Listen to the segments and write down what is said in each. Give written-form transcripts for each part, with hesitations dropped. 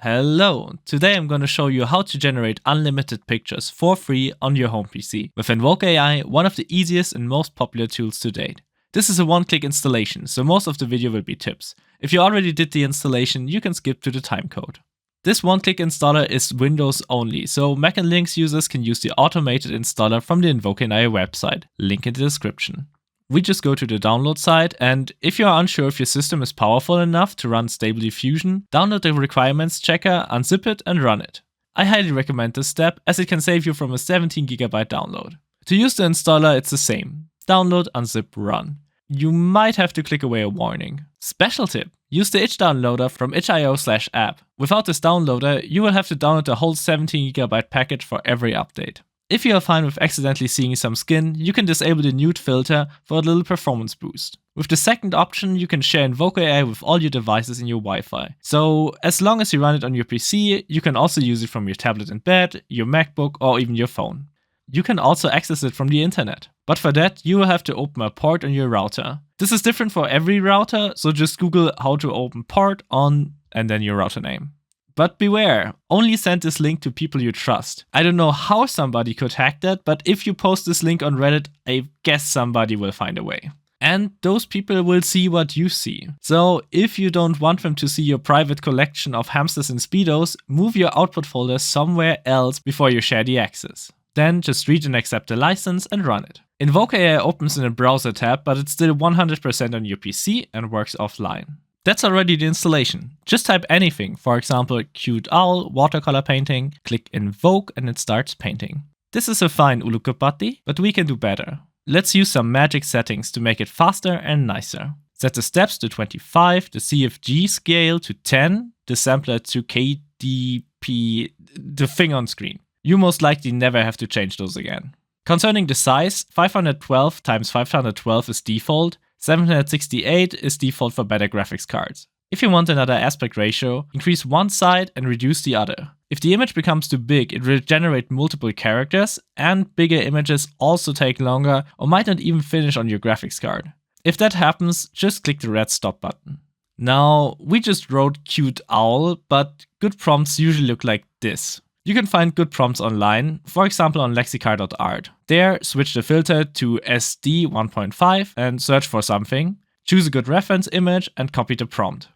Hello! Today I'm going to show you how to generate unlimited pictures for free on your home PC with InvokeAI, one of the easiest and most popular tools to date. This is a one-click installation, so most of the video will be tips. If you already did the installation, you can skip to the timecode. This one-click installer is Windows only, so Mac and Linux users can use the automated installer from the InvokeAI website, link in the description. We just go to the download site, and if you are unsure if your system is powerful enough to run stable Diffusion, download the requirements checker, unzip it and run it. I highly recommend this step as it can save you from a 17GB download. To use the installer it's the same. Download, unzip, run. You might have to click away a warning. Special tip: use the itch downloader from itch.io/app. Without this downloader, you will have to download the whole 17GB package for every update. If you are fine with accidentally seeing some skin, you can disable the nude filter for a little performance boost. With the second option, you can share InvokeAI with all your devices in your Wi-Fi. So as long as you run it on your PC, you can also use it from your tablet in bed, your MacBook, or even your phone. You can also access it from the internet. But for that, you will have to open a port on your router. This is different for every router, so just Google how to open port on and then your router name. But beware, only send this link to people you trust. I don't know how somebody could hack that, but if you post this link on Reddit, I guess somebody will find a way. And those people will see what you see. So if you don't want them to see your private collection of hamsters and speedos, move your output folder somewhere else before you share the access. Then just read and accept the license and run it. InvokeAI opens in a browser tab, but it's still 100% on your PC and works offline. That's already the installation. Just type anything, for example cute owl, watercolor painting, click invoke and it starts painting. This is a fine ulukapatti, but we can do better. Let's use some magic settings to make it faster and nicer. Set the steps to 25, the CFG scale to 10, the sampler to KDP, the thing on screen. You most likely never have to change those again. Concerning the size, 512 x 512 is default. 768 is default for better graphics cards. If you want another aspect ratio, increase one side and reduce the other. If the image becomes too big, it will generate multiple characters, and bigger images also take longer or might not even finish on your graphics card. If that happens, just click the red stop button. Now, we just wrote cute owl, but good prompts usually look like this. You can find good prompts online, for example on lexicar.art. There, switch the filter to SD 1.5 and search for something. Choose a good reference image and copy the prompt.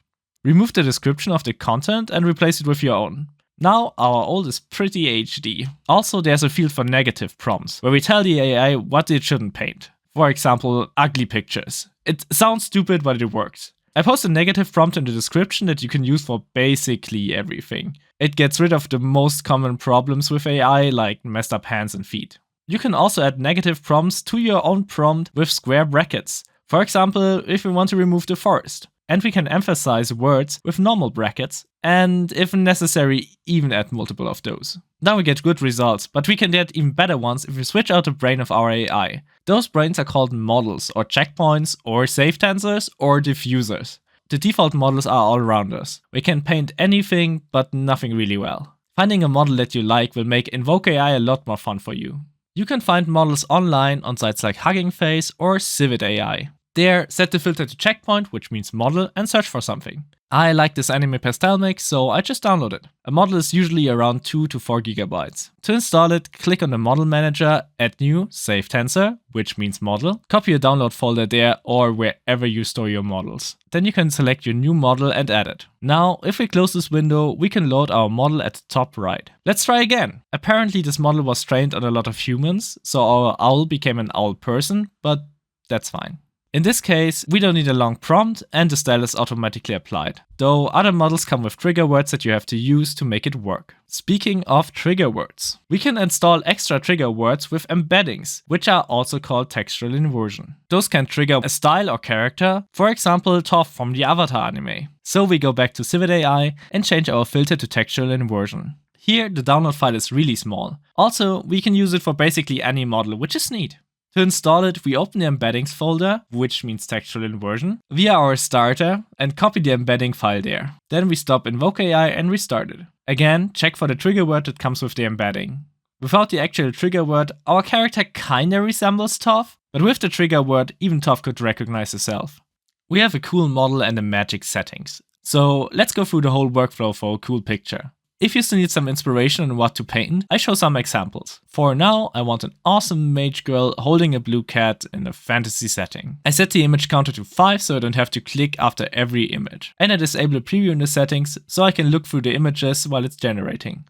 Remove the description of the content and replace it with your own. Now our old is pretty HD. Also, there's a field for negative prompts, where we tell the AI what it shouldn't paint. For example, ugly pictures. It sounds stupid, but it works. I post a negative prompt in the description that you can use for basically everything. It gets rid of the most common problems with AI, like messed up hands and feet. You can also add negative prompts to your own prompt with square brackets. For example, if we want to remove the forest. And we can emphasize words with normal brackets, and if necessary, even add multiple of those. Now we get good results, but we can get even better ones if we switch out the brain of our AI. Those brains are called models, or checkpoints, or safe tensors, or diffusers. The default models are all-rounders. We can paint anything, but nothing really well. Finding a model that you like will make InvokeAI a lot more fun for you. You can find models online on sites like Hugging Face or cjwbw. There, set the filter to checkpoint, which means model, and search for something. I like this anime pastel mix, so I just download it. A model is usually around 2 to 4 GB. To install it, click on the model manager, add new, save tensor, which means model, copy your download folder there or wherever you store your models. Then you can select your new model and add it. Now, if we close this window, we can load our model at the top right. Let's try again. Apparently this model was trained on a lot of humans, so our owl became an owl person, but that's fine. In this case, we don't need a long prompt and the style is automatically applied, though other models come with trigger words that you have to use to make it work. Speaking of trigger words, we can install extra trigger words with embeddings, which are also called textual inversion. Those can trigger a style or character, for example Toph from the Avatar anime. So we go back to cjwbw and change our filter to textual inversion. Here the download file is really small. Also, we can use it for basically any model, which is neat. To install it, we open the embeddings folder, which means textual inversion, via our starter and copy the embedding file there. Then we stop InvokeAI and restart it. Again, check for the trigger word that comes with the embedding. Without the actual trigger word, our character kinda resembles Toph, but with the trigger word, even Toph could recognize herself. We have a cool model and the magic settings. So let's go through the whole workflow for a cool picture. If you still need some inspiration on what to paint, I show some examples. For now, I want an awesome mage girl holding a blue cat in a fantasy setting. I set the image counter to 5 so I don't have to click after every image. And I disable the preview in the settings so I can look through the images while it's generating.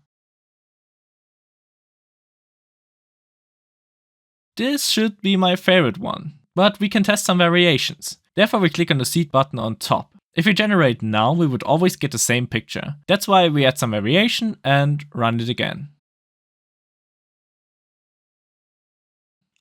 This should be my favorite one, but we can test some variations. Therefore we click on the seed button on top. If we generate now, we would always get the same picture. That's why we add some variation and run it again.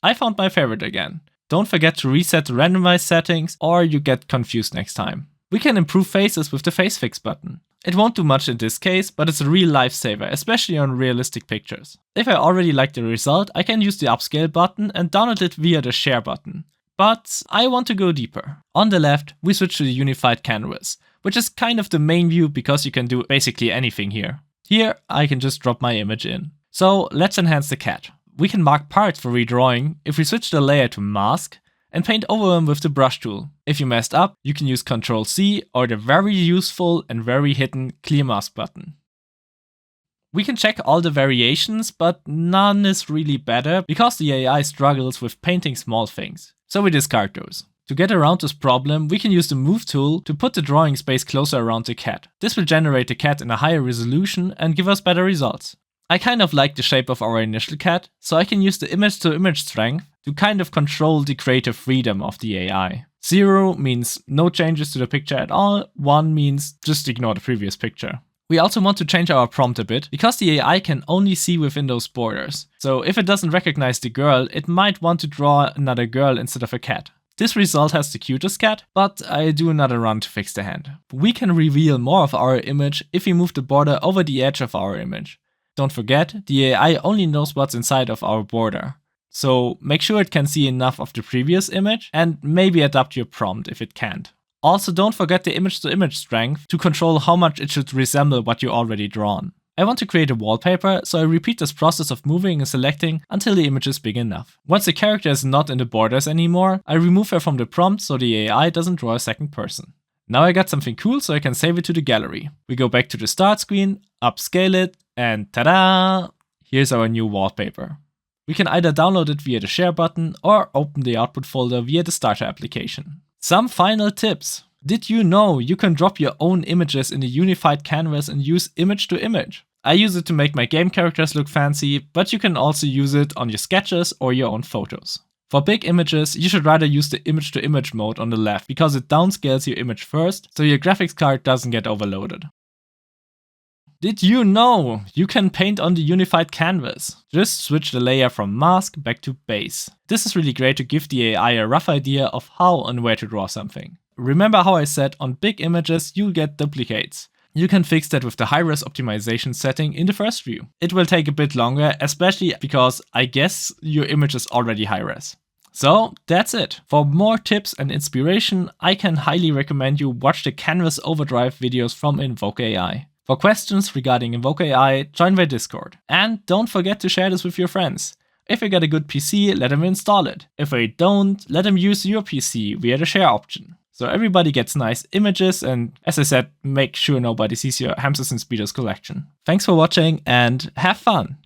I found my favorite again. Don't forget to reset the randomize settings or you get confused next time. We can improve faces with the face fix button. It won't do much in this case, but it's a real lifesaver, especially on realistic pictures. If I already like the result, I can use the upscale button and download it via the share button. But I want to go deeper. On the left, we switch to the unified canvas, which is kind of the main view because you can do basically anything here. Here, I can just drop my image in. So let's enhance the cat. We can mark parts for redrawing if we switch the layer to mask and paint over them with the brush tool. If you messed up, you can use Ctrl+C or the very useful and very hidden clear mask button. We can check all the variations, but none is really better because the AI struggles with painting small things. So we discard those. To get around this problem, we can use the move tool to put the drawing space closer around the cat. This will generate the cat in a higher resolution and give us better results. I kind of like the shape of our initial cat, so I can use the image to image strength to kind of control the creative freedom of the AI. 0 means no changes to the picture at all, 1 means just ignore the previous picture. We also want to change our prompt a bit, because the AI can only see within those borders. So if it doesn't recognize the girl, it might want to draw another girl instead of a cat. This result has the cutest cat, but I do another run to fix the hand. We can reveal more of our image if we move the border over the edge of our image. Don't forget, the AI only knows what's inside of our border. So make sure it can see enough of the previous image and maybe adapt your prompt if it can't. Also, don't forget the image-to-image strength to control how much it should resemble what you already drawn. I want to create a wallpaper, so I repeat this process of moving and selecting until the image is big enough. Once the character is not in the borders anymore, I remove her from the prompt so the AI doesn't draw a second person. Now I got something cool so I can save it to the gallery. We go back to the start screen, upscale it, and ta-da! Here's our new wallpaper. We can either download it via the share button or open the output folder via the starter application. Some final tips. Did you know you can drop your own images in the unified canvas and use image to image? I use it to make my game characters look fancy, but you can also use it on your sketches or your own photos. For big images, you should rather use the image to image mode on the left because it downscales your image first, so your graphics card doesn't get overloaded. Did you know you can paint on the unified canvas? Just switch the layer from mask back to base. This is really great to give the AI a rough idea of how and where to draw something. Remember how I said on big images you get duplicates. You can fix that with the high-res optimization setting in the first view. It will take a bit longer, especially because I guess your image is already high-res. So that's it. For more tips and inspiration, I can highly recommend you watch the Canvas Overdrive videos from InvokeAI. For questions regarding InvokeAI, join my Discord. And don't forget to share this with your friends. If you get a good PC, let them install it. If they don't, let them use your PC via the share option. So everybody gets nice images and, as I said, make sure nobody sees your Hamsters and Speedos collection. Thanks for watching and have fun!